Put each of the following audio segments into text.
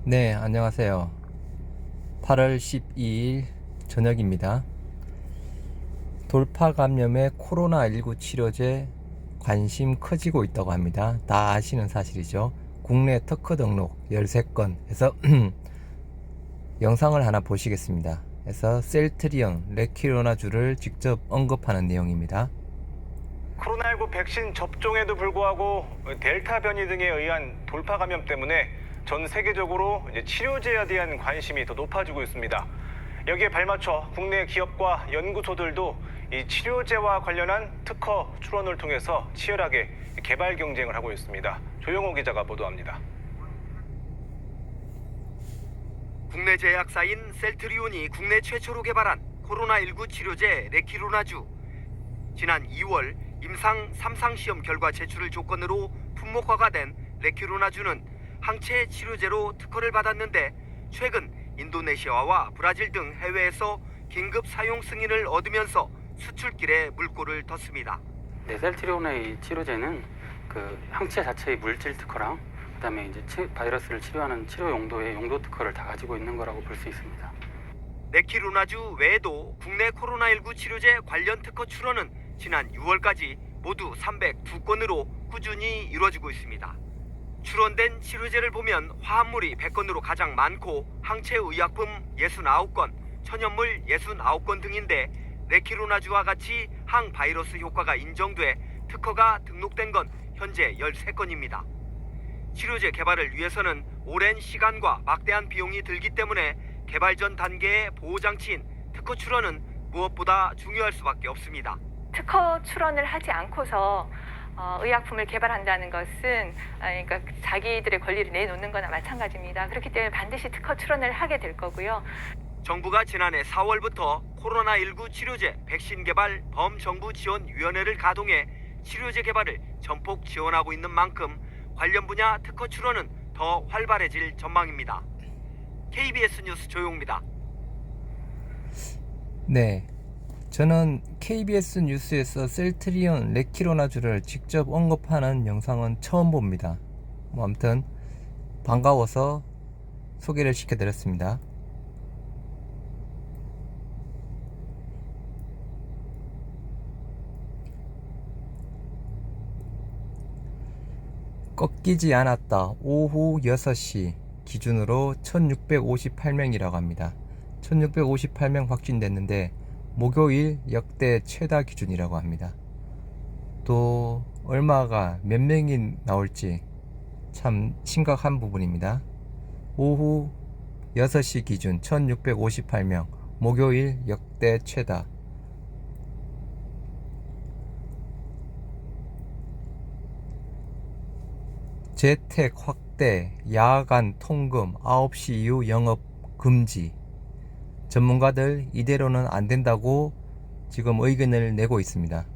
네, 안녕하세요. 8월 12일 저녁입니다. 돌파 감염의 코로나19 치료제 관심 커지고 있다고 합니다. 다 아시는 사실이죠. 국내 특허 등록 13건 해서 영상을 하나 보시겠습니다. 그래서 셀트리온, 레키로나주를 직접 언급하는 내용입니다. 코로나19 백신 접종에도 불구하고 델타 변이 등에 의한 돌파 감염 때문에 전 세계적으로 치료제에 대한 관심이 더 높아지고 있습니다. 여기에 발맞춰 국내 기업과 연구소들도 이 치료제와 관련한 특허 출원을 통해서 치열하게 개발 경쟁을 하고 있습니다. 조용호 기자가 보도합니다. 국내 제약사인 셀트리온이 국내 최초로 개발한 코로나19 치료제 레키로나주. 지난 2월 임상 3상 시험 결과 제출을 조건으로 품목화가 된 레키로나주는 항체 치료제로 특허를 받았는데 최근 인도네시아와 브라질 등 해외에서 긴급 사용 승인을 얻으면서 수출길에 물꼬를 텄습니다. 네, 셀트리온의 치료제는 항체 자체의 물질 특허랑 그다음에 이제 바이러스를 치료하는 치료 용도의 용도 특허를 다 가지고 있는 거라고 볼 수 있습니다. 레키로나주 외에도 국내 코로나19 치료제 관련 특허 출원은 지난 6월까지 모두 302건으로 꾸준히 이루어지고 있습니다. 출원된 치료제를 보면 화합물이 100건으로 가장 많고 항체의약품 69건, 천연물 69건 등인데 레키로나주와 같이 항바이러스 효과가 인정돼 특허가 등록된 건 현재 13건입니다. 치료제 개발을 위해서는 오랜 시간과 막대한 비용이 들기 때문에 개발 전 단계의 보호장치인 특허 출원은 무엇보다 중요할 수밖에 없습니다. 특허 출원을 하지 않고서 의약품을 개발한다는 것은 그러니까 자기들의 권리를 내놓는 거나 마찬가지입니다. 그렇기 때문에 반드시 특허 출원을 하게 될 거고요. 정부가 지난해 4월부터 코로나19 치료제 백신 개발 범정부지원위원회를 가동해 치료제 개발을 전폭 지원하고 있는 만큼 관련 분야 특허 출원은 더 활발해질 전망입니다. KBS 뉴스 조용입니다. 네, 저는 KBS 뉴스에서 셀트리온, 레키로나주를 직접 언급하는 영상은 처음 봅니다. 아무튼 반가워서 소개를 시켜드렸습니다. 꺾이지 않았다. 오후 6시 기준으로 1658명이라고 합니다. 1658명 확진됐는데 목요일 역대 최다 기준이라고 합니다. 또 얼마가 몇 명이 나올지 참 심각한 부분입니다. 오후 6시 기준 1658명, 목요일 역대 최다. 재택 확대, 야간 통금, 9시 이후 영업 금지. 전문가들 이대로는 안 된다고 지금 의견을 내고 있습니다.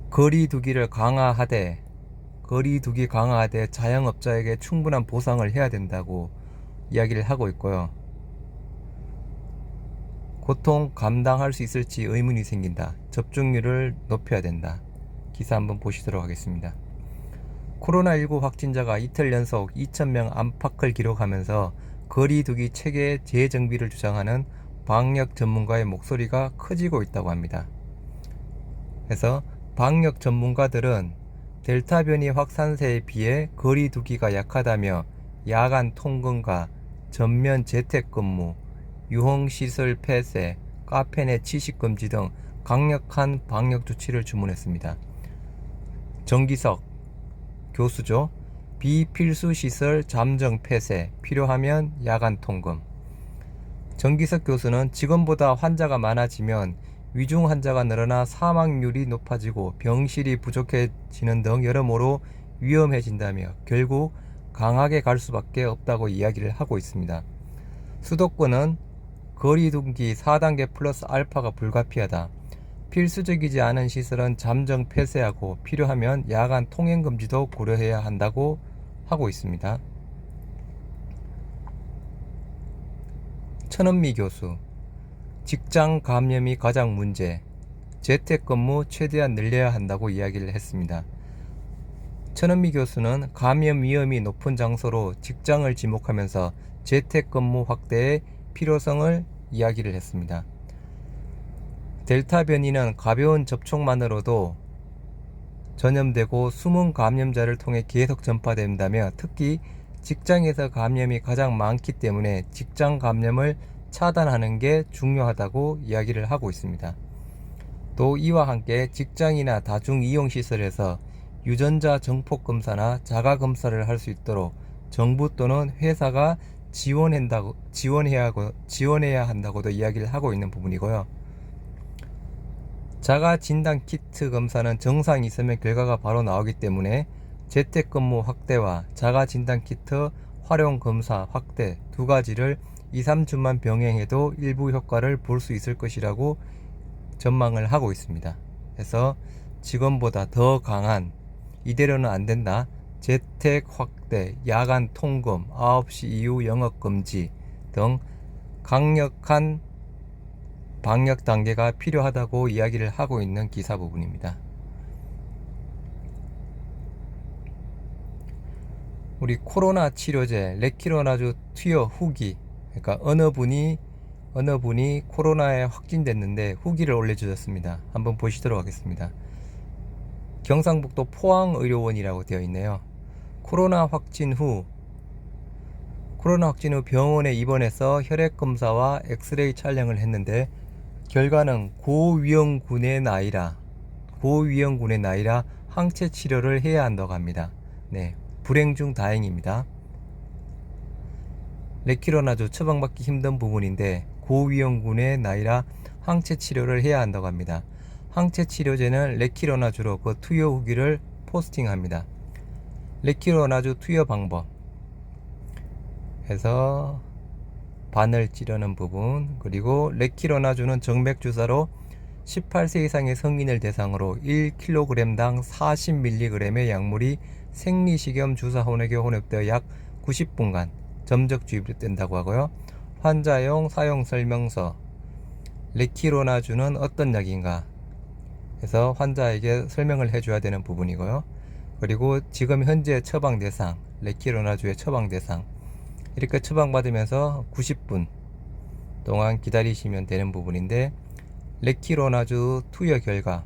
거리두기 강화하되 자영업자에게 충분한 보상을 해야 된다고 이야기를 하고 있고요. 고통 감당할 수 있을지 의문이 생긴다. 접종률을 높여야 된다. 기사 한번 보시도록 하겠습니다. 코로나19 확진자가 이틀 연속 2,000명 안팎을 기록하면서 거리두기 체계 재정비를 주장하는 방역 전문가의 목소리가 커지고 있다고 합니다. 그래서 방역 전문가들은 델타 변이 확산세에 비해 거리두기가 약하다며 야간 통근과 전면 재택근무, 유흥시설 폐쇄, 카페 내 취식금지 등 강력한 방역 조치를 주문했습니다. 정기석 교수죠. 비필수 시설 잠정 폐쇄, 필요하면 야간 통금. 정기석 교수는 지금보다 환자가 많아지면 위중 환자가 늘어나 사망률이 높아지고 병실이 부족해지는 등 여러모로 위험해진다며 결국 강하게 갈 수밖에 없다고 이야기를 하고 있습니다. 수도권은 거리두기 4단계 플러스 알파가 불가피하다. 필수적이지 않은 시설은 잠정 폐쇄하고 필요하면 야간 통행 금지도 고려해야 한다고 하고 있습니다. 천은미 교수, 직장 감염이 가장 문제, 재택근무 최대한 늘려야 한다고 이야기를 했습니다. 천은미 교수는 감염 위험이 높은 장소로 직장을 지목하면서 재택근무 확대의 필요성을 이야기를 했습니다. 델타 변이는 가벼운 접촉만으로도 전염되고 숨은 감염자를 통해 계속 전파된다며 특히 직장에서 감염이 가장 많기 때문에 직장 감염을 차단하는 게 중요하다고 이야기를 하고 있습니다. 또 이와 함께 직장이나 다중이용시설에서 유전자 정폭 검사나 자가 검사를 할 수 있도록 정부 또는 회사가 지원해야 한다고도 이야기를 하고 있는 부분이고요. 자가 진단 키트 검사는 증상이 있으면 결과가 바로 나오기 때문에 재택근무 확대와 자가 진단 키트 활용 검사 확대 두 가지를 2, 3주만 병행해도 일부 효과를 볼 수 있을 것이라고 전망을 하고 있습니다. 그래서 지금보다 더 강한 이대로는 안 된다. 재택 확대, 야간 통금, 9시 이후 영업 금지 등 강력한 방역 단계가 필요하다고 이야기를 하고 있는 기사 부분입니다. 우리 코로나 치료제 레키로나주 투여 후기, 그러니까 어느 분이 코로나에 확진됐는데 후기를 올려주셨습니다. 한번 보시도록 하겠습니다. 경상북도 포항의료원이라고 되어 있네요. 코로나 확진 후 병원에 입원해서 혈액검사와 엑스레이 촬영을 했는데 결과는 고위험군의 나이라 항체 치료를 해야 한다고 합니다. 네, 불행 중 다행입니다. 레키로나주 처방받기 힘든 부분인데 고위험군의 나이라 항체 치료를 해야 한다고 합니다. 항체 치료제는 레키로나주로 그 투여 후기를 포스팅합니다. 레키로나주 투여 방법 해서 바늘 찌르는 부분, 그리고 레키로나주는 정맥 주사로 18세 이상의 성인을 대상으로 1kg당 40mg의 약물이 생리식염 주사 혼액에 혼합되어 약 90분간 점적 주입된다고 하고요. 환자용 사용 설명서, 레키로나주는 어떤 약인가 해서 환자에게 설명을 해줘야 되는 부분이고요. 그리고 지금 현재 처방 대상, 레키로나주의 처방 대상, 이렇게 처방받으면서 90분 동안 기다리시면 되는 부분인데, 레키로나주 투여 결과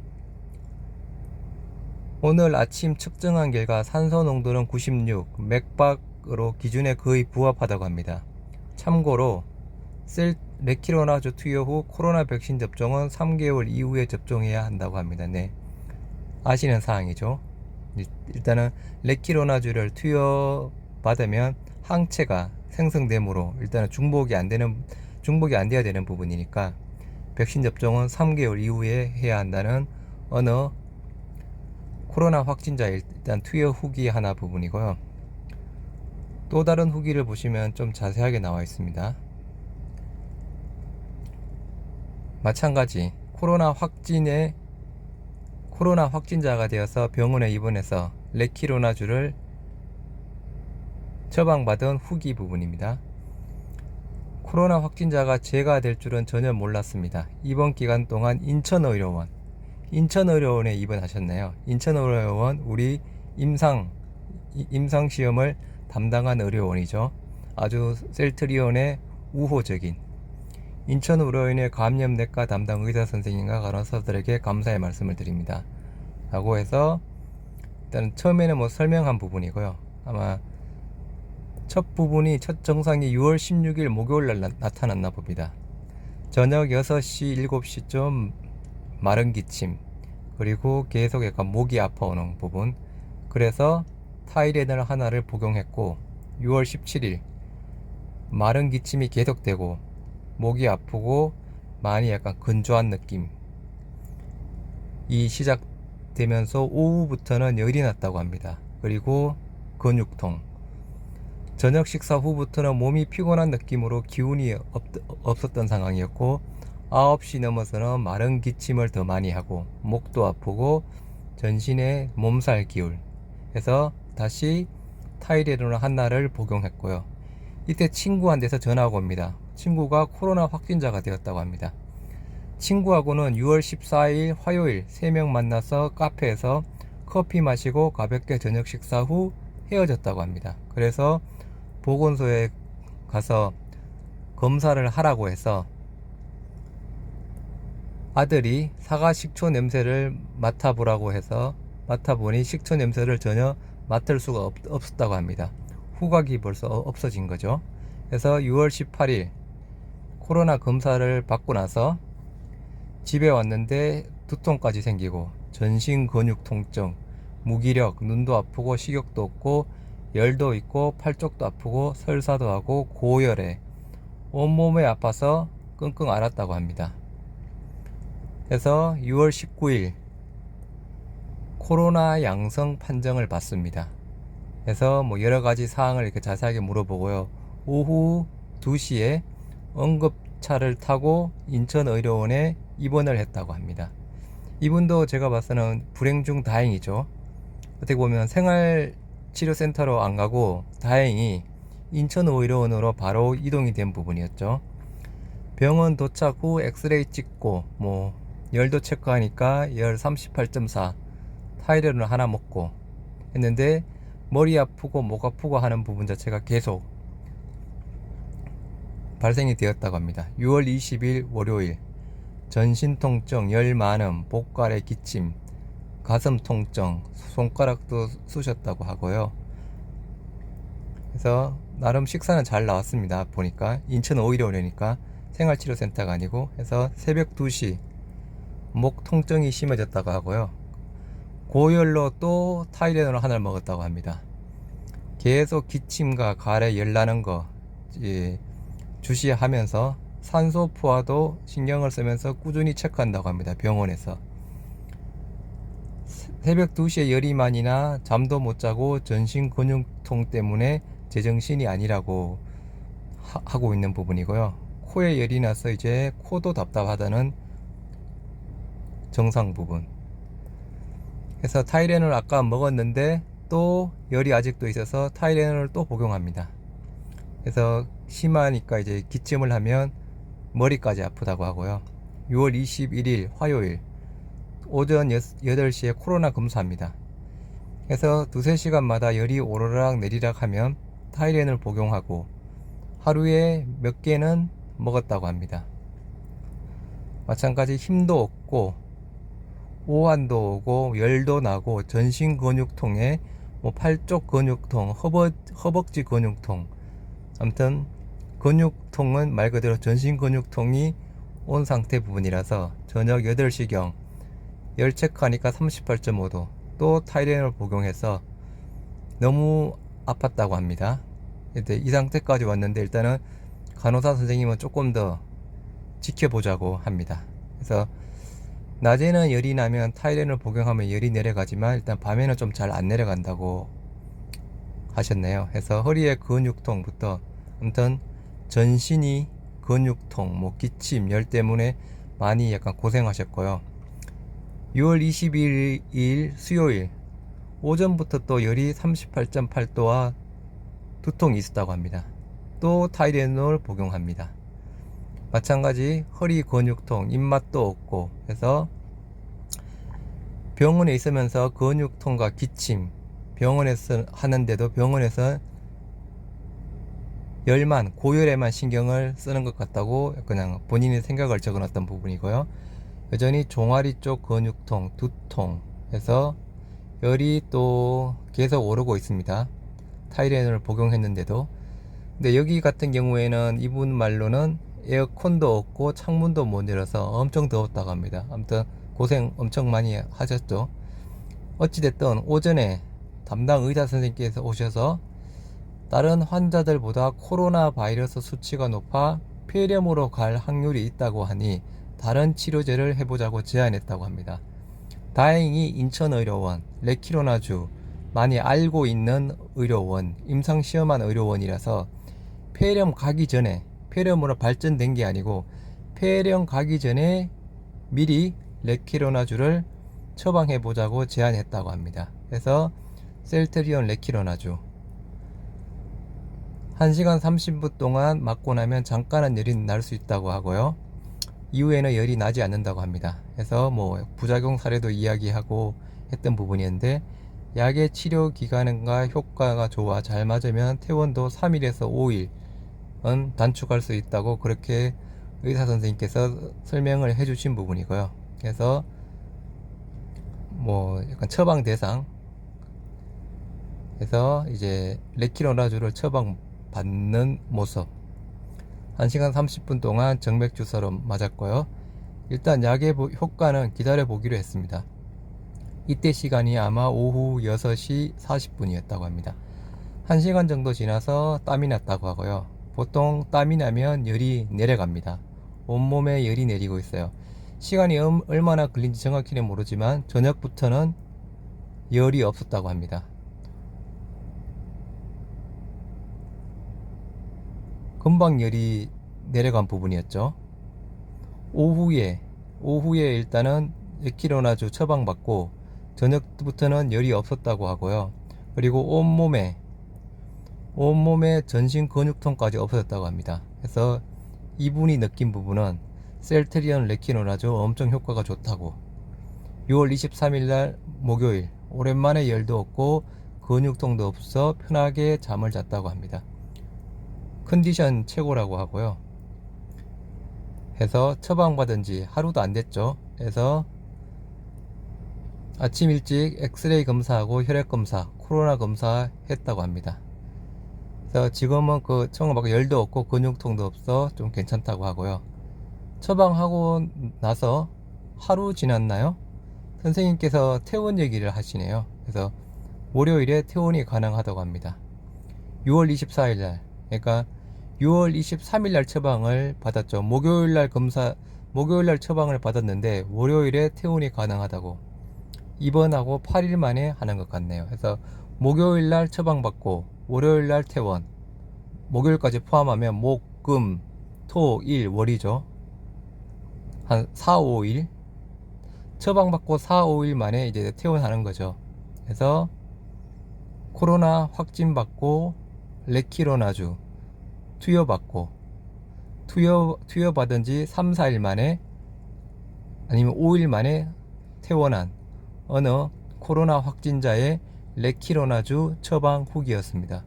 오늘 아침 측정한 결과 산소 농도는 96, 맥박으로 기준에 거의 부합하다고 합니다. 참고로 레키로나주 투여 후 코로나 백신 접종은 3개월 이후에 접종해야 한다고 합니다. 네, 아시는 사항이죠. 일단은 레키로나주를 투여 받으면 항체가 생성되므로 일단은 중복이 안 돼야 되는 부분이니까 백신 접종은 3개월 이후에 해야 한다는 어느 코로나 확진자의 일단 투여 후기 하나 부분이고요. 또 다른 후기를 보시면 좀 자세하게 나와 있습니다. 마찬가지 코로나 확진자가 되어서 병원에 입원해서 레키로나주를 처방받은 후기 부분입니다. 코로나 확진자가 제가 될 줄은 전혀 몰랐습니다. 이번 기간 동안 인천의료원에 입원하셨네요. 인천의료원 우리 임상시험을 담당한 의료원이죠. 아주 셀트리온의 우호적인 인천의료원의 감염내과 담당 의사선생님과 간호사들에게 감사의 말씀을 드립니다 라고 해서 일단 처음에는 설명한 부분이고요. 아마 첫 정상이 6월 16일 목요일날 나타났나 봅니다. 저녁 6시, 7시쯤 마른 기침, 그리고 계속 약간 목이 아파오는 부분, 그래서 타이레놀 하나를 복용했고 6월 17일 마른 기침이 계속되고 목이 아프고 많이 약간 건조한 느낌이 시작되면서 오후부터는 열이 났다고 합니다. 그리고 근육통, 저녁 식사 후부터는 몸이 피곤한 느낌으로 기운이 없었던 상황이었고 9시 넘어서는 마른 기침을 더 많이 하고 목도 아프고 전신에 몸살 기울 해서 다시 타이레놀 하나를 복용했고요. 이때 친구한테서 전화가 옵니다. 친구가 코로나 확진자가 되었다고 합니다. 친구하고는 6월 14일 화요일 3명 만나서 카페에서 커피 마시고 가볍게 저녁 식사 후 헤어졌다고 합니다. 그래서 보건소에 가서 검사를 하라고 해서 아들이 사과 식초 냄새를 맡아보라고 해서 맡아보니 식초 냄새를 전혀 맡을 수가 없었다고 합니다. 후각이 벌써 없어진 거죠. 그래서 6월 18일 코로나 검사를 받고 나서 집에 왔는데 두통까지 생기고 전신 근육 통증, 무기력, 눈도 아프고 식욕도 없고 열도 있고 팔쪽도 아프고 설사도 하고 고열에 온몸에 아파서 끙끙 앓았다고 합니다. 그래서 6월 19일 코로나 양성 판정을 받습니다. 그래서 뭐 여러 가지 사항을 이렇게 자세하게 물어보고요. 오후 2시에 응급차를 타고 인천의료원에 입원을 했다고 합니다. 이분도 제가 봤을 때는 불행 중 다행이죠. 어떻게 보면 생활치료센터로 안 가고 다행히 인천의료원으로 바로 이동이 된 부분이었죠. 병원 도착 후 엑스레이 찍고 뭐 열도 체크하니까 열 38.4, 타이레놀 하나 먹고 했는데 머리 아프고 목 아프고 하는 부분 자체가 계속 발생이 되었다고 합니다. 6월 20일 월요일 전신 통증, 열 많음, 복가래 기침, 가슴 통증, 손가락도 쑤셨다고 하고요. 그래서 나름 식사는 잘 나왔습니다. 보니까 인천 오일원이니까 생활치료센터가 아니고 해서 새벽 2시 목 통증이 심해졌다고 하고요. 고열로 또 타이레놀 하나를 먹었다고 합니다. 계속 기침과 가래 열 나는 거 주시하면서 산소 포화도 신경을 쓰면서 꾸준히 체크한다고 합니다. 병원에서. 새벽 2시에 열이 많이 나 잠도 못 자고 전신 근육통 때문에 제정신이 아니라고 하고 있는 부분이고요. 코에 열이 나서 이제 코도 답답하다는 정상 부분. 그래서 타이레놀 아까 먹었는데 또 열이 아직도 있어서 타이레놀을 또 복용합니다. 그래서 심하니까 이제 기침을 하면 머리까지 아프다고 하고요. 6월 21일 화요일 오전 8시에 코로나 검사합니다. 그래서 2-3시간마다 열이 오르락 내리락 하면 타이레놀 복용하고 하루에 몇 개는 먹었다고 합니다. 마찬가지 힘도 없고 오한도 오고 열도 나고 전신 근육통에 뭐 팔쪽 근육통, 허벅지 근육통, 아무튼 근육통은 말 그대로 전신 근육통이 온 상태 부분이라서 저녁 8시경 열 체크하니까 38.5도 또 타이레놀 복용해서 너무 아팠다고 합니다. 이 상태까지 왔는데 일단은 간호사 선생님은 조금 더 지켜보자고 합니다. 그래서 낮에는 열이 나면 타이레놀 복용하면 열이 내려가지만 일단 밤에는 좀 잘 안 내려간다고 하셨네요. 그래서 허리의 근육통부터 아무튼 전신이 근육통, 뭐 기침, 열 때문에 많이 약간 고생하셨고요. 6월 22일 수요일 오전부터 또 열이 38.8도와 두통이 있었다고 합니다. 또 타이레놀 복용합니다. 마찬가지 허리 근육통, 입맛도 없고 해서 병원에 있으면서 근육통과 기침 병원에서 하는데도 병원에서 열만, 고열에만 신경을 쓰는 것 같다고 그냥 본인의 생각을 적어놨던 부분이고요. 여전히 종아리 쪽 근육통, 두통 해서 열이 또 계속 오르고 있습니다. 타이레놀을 복용했는데도. 근데 여기 같은 경우에는 이분 말로는 에어컨도 없고 창문도 못 열어서 엄청 더웠다고 합니다. 아무튼 고생 엄청 많이 하셨죠. 어찌됐든 오전에 담당 의사 선생님께서 오셔서 다른 환자들보다 코로나 바이러스 수치가 높아 폐렴으로 갈 확률이 있다고 하니 다른 치료제를 해보자고 제안했다고 합니다. 다행히 인천의료원, 레키로나주 많이 알고 있는 의료원, 임상시험한 의료원이라서 폐렴 가기 전에, 폐렴으로 발전된 게 아니고 폐렴 가기 전에 미리 레키로나주를 처방해보자고 제안했다고 합니다. 그래서 셀트리온 레키로나주 1시간 30분 동안 맞고 나면 잠깐은 열이 날 수 있다고 하고요. 이후에는 열이 나지 않는다고 합니다. 그래서 뭐 부작용 사례도 이야기하고 했던 부분이었는데, 약의 치료 기간과 효과가 좋아 잘 맞으면 퇴원도 3일에서 5일은 단축할 수 있다고 그렇게 의사 선생님께서 설명을 해주신 부분이고요. 그래서 뭐 약간 처방 대상, 그래서 이제 레키로나주를 처방받는 모습, 1시간 30분 동안 정맥 주사로 맞았고요. 일단 약의 효과는 기다려 보기로 했습니다. 이때 시간이 아마 오후 6시 40분이었다고 합니다. 1시간 정도 지나서 땀이 났다고 하고요. 보통 땀이 나면 열이 내려갑니다. 온몸에 열이 내리고 있어요. 시간이 얼마나 걸린지 정확히는 모르지만 저녁부터는 열이 없었다고 합니다. 금방 열이 내려간 부분이었죠. 오후에 일단은 레키로나주 처방받고 저녁부터는 열이 없었다고 하고요. 그리고 온몸에 전신 근육통까지 없어졌다고 합니다. 그래서 이분이 느낀 부분은 셀트리온 레키노나주 엄청 효과가 좋다고. 6월 23일 날 목요일, 오랜만에 열도 없고 근육통도 없어 편하게 잠을 잤다고 합니다. 컨디션 최고라고 하고요. 해서 처방받은 지 하루도 안 됐죠. 그래서 아침 일찍 엑스레이 검사하고 혈액 검사, 코로나 검사 했다고 합니다. 그래서 지금은 처방받고 열도 없고 근육통도 없어 좀 괜찮다고 하고요. 처방하고 나서 하루 지났나요? 선생님께서 퇴원 얘기를 하시네요. 그래서 월요일에 퇴원이 가능하다고 합니다. 6월 24일 날, 그러니까 6월 23일 날 처방을 받았죠. 목요일 날 처방을 받았는데 월요일에 퇴원이 가능하다고. 입원하고 8일 만에 하는 것 같네요. 그래서 목요일 날 처방받고 월요일 날 퇴원, 목요일까지 포함하면 목, 금, 토, 일, 월이죠. 한 4, 5일 처방받고 4, 5일 만에 이제 퇴원하는 거죠. 그래서 코로나 확진받고 레키로나주 투여받은 지 3, 4일 만에 아니면 5일 만에 퇴원한 어느 코로나 확진자의 레키로나주 처방 후기였습니다.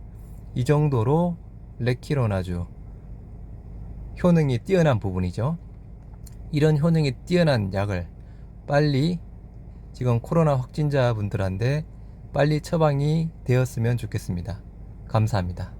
이 정도로 레키로나주 효능이 뛰어난 부분이죠. 이런 효능이 뛰어난 약을 빨리 지금 코로나 확진자분들한테 빨리 처방이 되었으면 좋겠습니다. 감사합니다.